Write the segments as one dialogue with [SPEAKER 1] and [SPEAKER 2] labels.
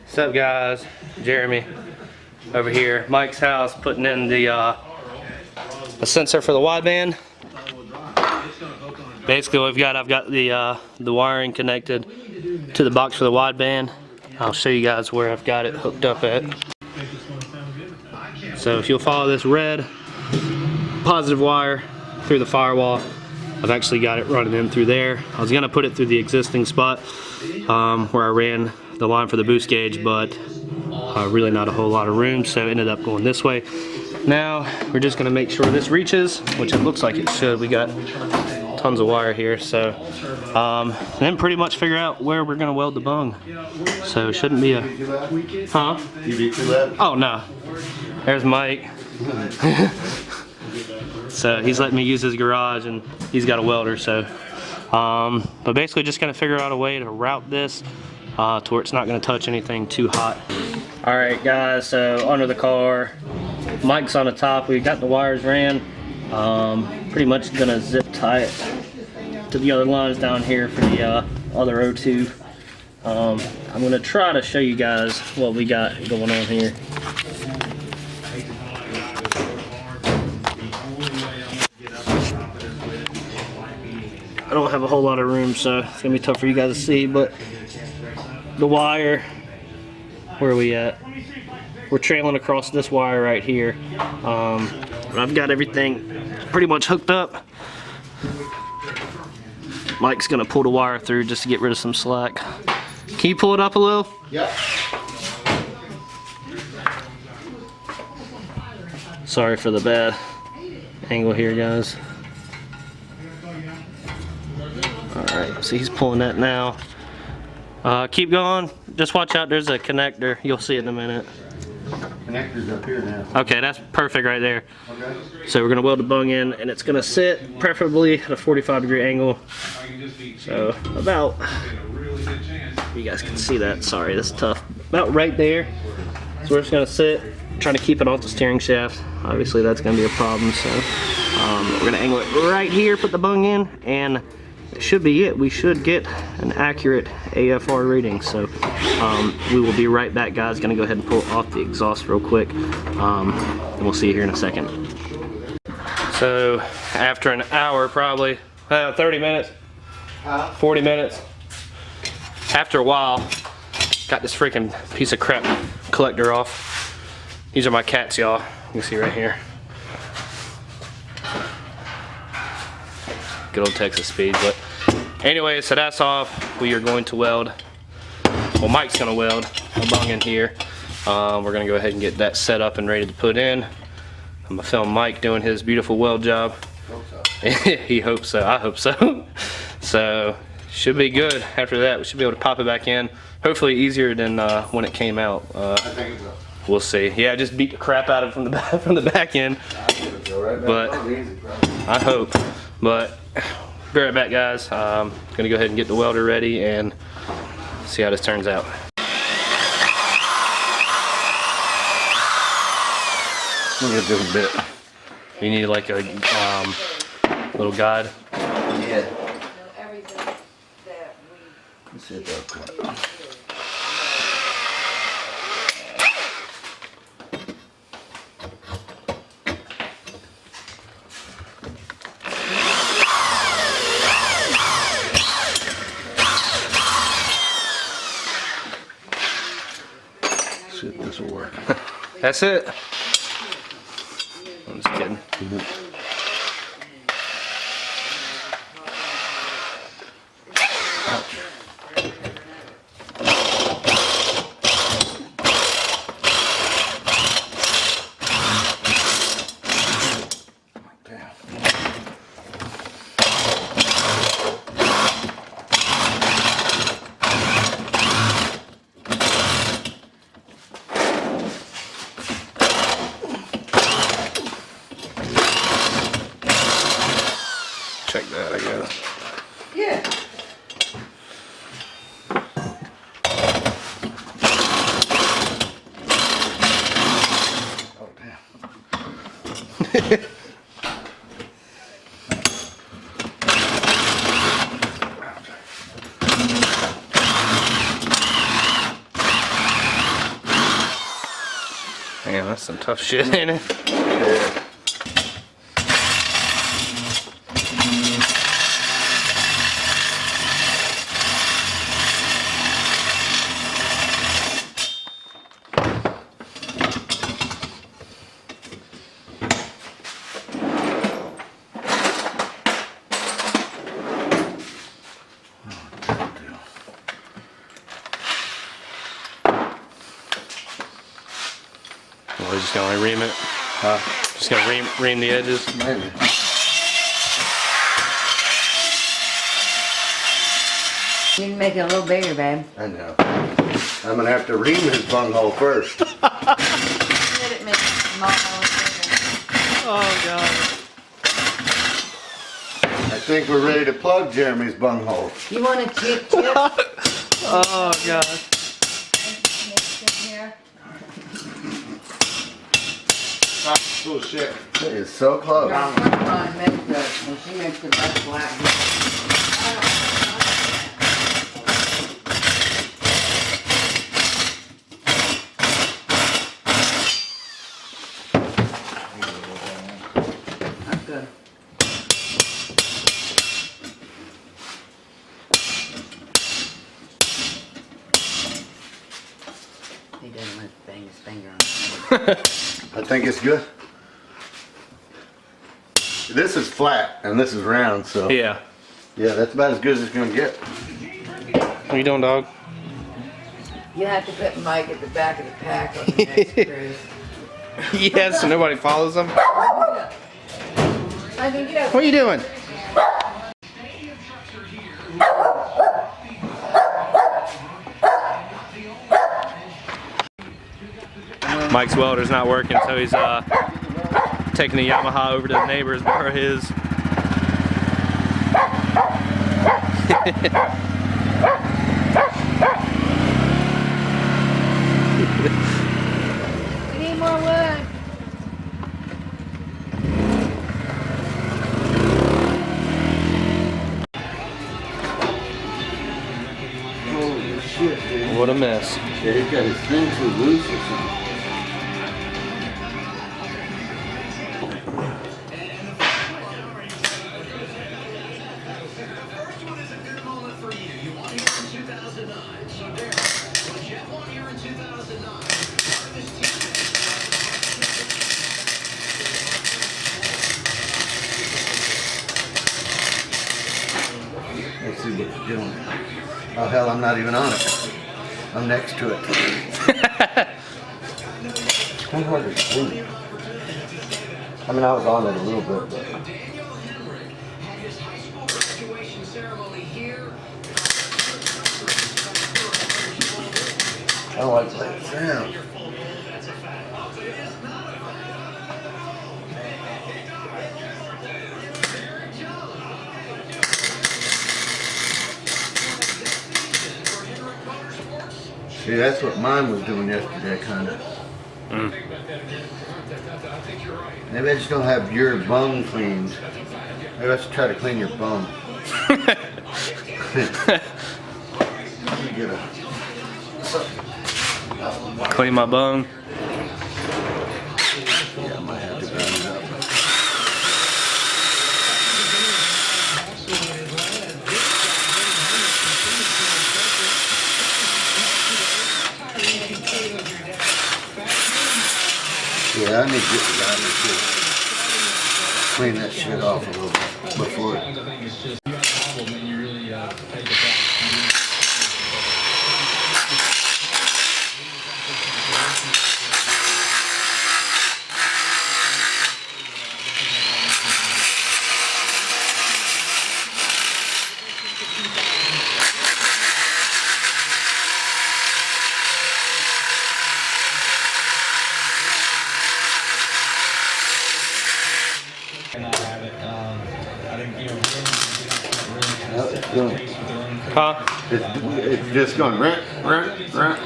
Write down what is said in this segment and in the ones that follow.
[SPEAKER 1] What's up, guys? Jeremy over here, Mike's house, putting in the sensor for the wideband. Basically, what I've got the wiring connected to the box for the wideband. I'll show you guys where I've got it hooked up at. So if you'll follow this red positive wire through the firewall, I've actually got it running in through there. I was gonna put it through the existing spot where I ran the line for the boost gauge, but really not a whole lot of room, so ended up going this way. Now we're just gonna make sure this reaches, which it looks like it should. We got tons of wire here, so then pretty much figure out where we're gonna weld the bung. So it shouldn't be a huh?
[SPEAKER 2] You beat too loud?
[SPEAKER 1] Oh no. There's Mike. So he's letting me use his garage, and he's got a welder. So but basically just gonna figure out a way to route this to where it's not going to touch anything too hot. Alright guys, so under the car, Mike's on the top, we got the wires ran. Pretty much going to zip tie it to the other lines down here for the other O2. I'm going to try to show you guys what we got going on here. I don't have a whole lot of room, so it's going to be tough for you guys to see, but the wire, where are we at? We're trailing across this wire right here. I've got everything pretty much hooked up. Mike's gonna pull the wire through just to get rid of some slack. Can you pull it up a little?
[SPEAKER 2] Yeah.
[SPEAKER 1] Sorry for the bad angle here, guys. Alright, so he's pulling that now. Keep going. Just watch out. There's a connector. You'll see it in a minute.
[SPEAKER 2] Connector's up here now.
[SPEAKER 1] Okay, that's perfect right there.
[SPEAKER 2] Okay.
[SPEAKER 1] So we're gonna weld the bung in, and it's gonna sit preferably at a 45-degree angle. So about, you guys can see that. Sorry, that's tough. About right there. So we're just gonna sit, trying to keep it off the steering shaft. Obviously, that's gonna be a problem. So we're gonna angle it right here, put the bung in, and it should be it. We should get an accurate AFR rating. So we will be right back, guys. Gonna go ahead and pull off the exhaust real quick, and we'll see you here in a second. So after an hour, probably 30 minutes, 40 minutes, after a while, got this freaking piece of crap collector off. These are my cats, y'all. You can see right here. Good old Texas speed. But anyway, so that's off. We are going to weld, well, Mike's gonna weld a bung in here. We're gonna go ahead and get that set up and ready to put in. I'm gonna film Mike doing his beautiful weld job.
[SPEAKER 2] Hope so.
[SPEAKER 1] He hopes so. I hope so. So should be good. After that, we should be able to pop it back in. Hopefully easier than when it came out.
[SPEAKER 2] I think so.
[SPEAKER 1] We'll see. Yeah, just beat the crap out of it from the back end. But I hope. But be right back, guys. Gonna go ahead and get the welder ready and see how this turns out.
[SPEAKER 2] Look at this bit.
[SPEAKER 1] You need like a little guide.
[SPEAKER 2] Yeah. Let's see it up. See if this will work.
[SPEAKER 1] That's it. I'm just kidding. Check that, I guess.
[SPEAKER 3] Yeah.
[SPEAKER 1] that's some tough shit, ain't it?
[SPEAKER 2] Yeah.
[SPEAKER 1] Well, we're just gonna ream it.
[SPEAKER 2] Huh?
[SPEAKER 1] Just gonna ream the edges.
[SPEAKER 2] Maybe.
[SPEAKER 3] You can make it a little bigger, babe.
[SPEAKER 2] I know. I'm gonna have to ream his bunghole first.
[SPEAKER 3] Let it make a small hole bigger.
[SPEAKER 1] Oh god.
[SPEAKER 2] I think we're ready to plug Jeremy's bunghole.
[SPEAKER 3] You want a chip chip?
[SPEAKER 1] Oh god.
[SPEAKER 3] Here.
[SPEAKER 2] Oh shit. It is so close.
[SPEAKER 3] Come on, make the, when she makes the best black. That's good. He doesn't want to bang his finger on it.
[SPEAKER 2] I think it's good. This is flat and this is round, so
[SPEAKER 1] Yeah.
[SPEAKER 2] yeah, that's about as good as it's gonna get.
[SPEAKER 1] What you doing, dog?
[SPEAKER 3] You have to put Mike at the back of the pack on the next cruise.
[SPEAKER 1] Yeah, so nobody follows him.
[SPEAKER 3] I can get up.
[SPEAKER 1] What are you doing? Mike's welder's not working, so he's taking the Yamaha over to the neighbor's to borrow his.
[SPEAKER 3] We need more wood.
[SPEAKER 2] Holy shit, dude.
[SPEAKER 1] What a mess.
[SPEAKER 2] Yeah, he's got his thing too loose or something. Let's see what it's doing. Oh hell, I'm not even on it. I'm next to it. It's kind of hard to sleep. I mean, I was on it a little bit, but. I don't like that sound. See, that's what mine was doing yesterday, kind of. Maybe I just don't have your bung cleaned. Maybe I should try to clean your bung. Let me get a...
[SPEAKER 1] Clean my bung.
[SPEAKER 2] Yeah, I might have to grind it up. Yeah, I need to get the grinder too. Clean that shit off a little bit before.
[SPEAKER 1] Huh?
[SPEAKER 2] It's just going rant.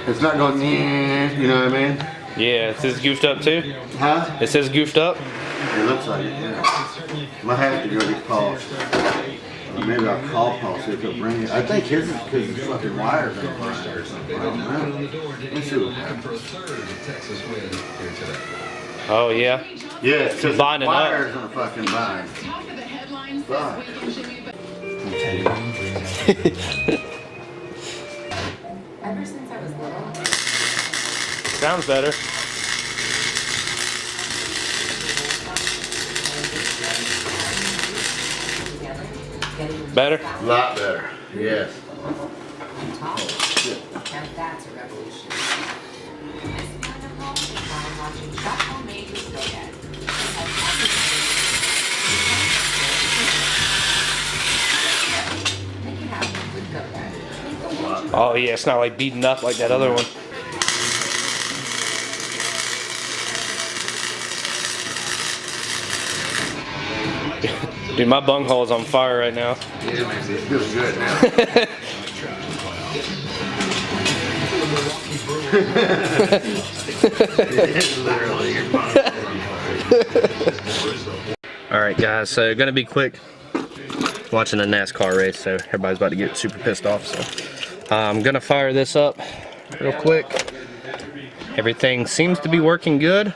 [SPEAKER 2] It's not going, you know what I mean?
[SPEAKER 1] Yeah, it says goofed up too.
[SPEAKER 2] Huh?
[SPEAKER 1] It says goofed up.
[SPEAKER 2] It looks like it, yeah. Might have to go get polished. Maybe I'll call Paul, see if he'll bring it. I think his is because his fucking wires are fried or something. I don't know. Let's see what happens.
[SPEAKER 1] Oh yeah.
[SPEAKER 2] Yeah, it's because the
[SPEAKER 1] Binding up.
[SPEAKER 2] wires are fucking bind. Fuck.
[SPEAKER 4] Ever since I was little.
[SPEAKER 1] Sounds better. Better?
[SPEAKER 2] A lot better. Yes.
[SPEAKER 4] Now that's a revolution. I sit on the home while I'm watching Shop Homemade with GoDad. Make it happen with GoDad.
[SPEAKER 1] Oh yeah, it's not like beaten up like that other one. Dude, my bunghole is on fire right now.
[SPEAKER 2] Yeah, man, it's feeling good now. It's literally your
[SPEAKER 1] All right, guys. So gonna be quick. Watching a NASCAR race, so everybody's about to get super pissed off. So I'm gonna fire this up real quick. Everything seems to be working good.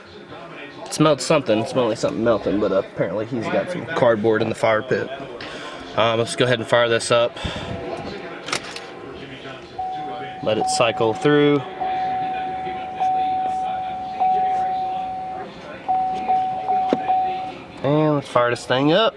[SPEAKER 1] It smelled something. It smelled like something melting, but apparently he's got some cardboard in the fire pit. Let's go ahead and fire this up. Let it cycle through. And let's fire this thing up.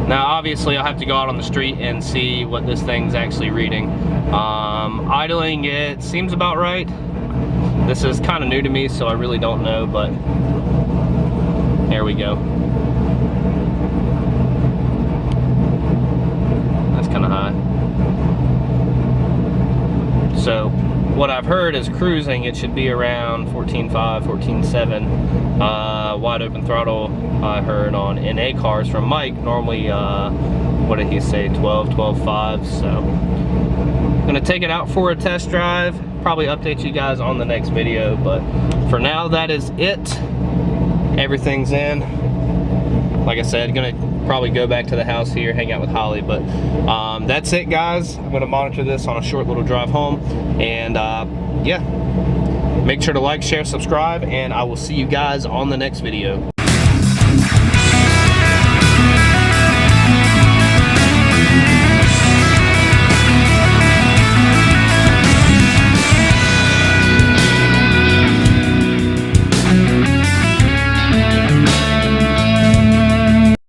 [SPEAKER 1] Now obviously I'll have to go out on the street and see what this thing's actually reading. Idling it seems about right. This is kind of new to me, so I really don't know, but there we go. That's kind of high. So what I've heard is cruising, it should be around 14.5, 14.7. Wide open throttle I heard on NA cars from Mike, normally, what did he say, 12, 12.5. So I'm gonna take it out for a test drive, probably update you guys on the next video, but for now that is it. Everything's in. Like I said, gonna probably go back to the house here, hang out with Holly, but that's it, guys. I'm gonna monitor this on a short little drive home, and yeah, make sure to like, share, subscribe, and I will see you guys on the next video.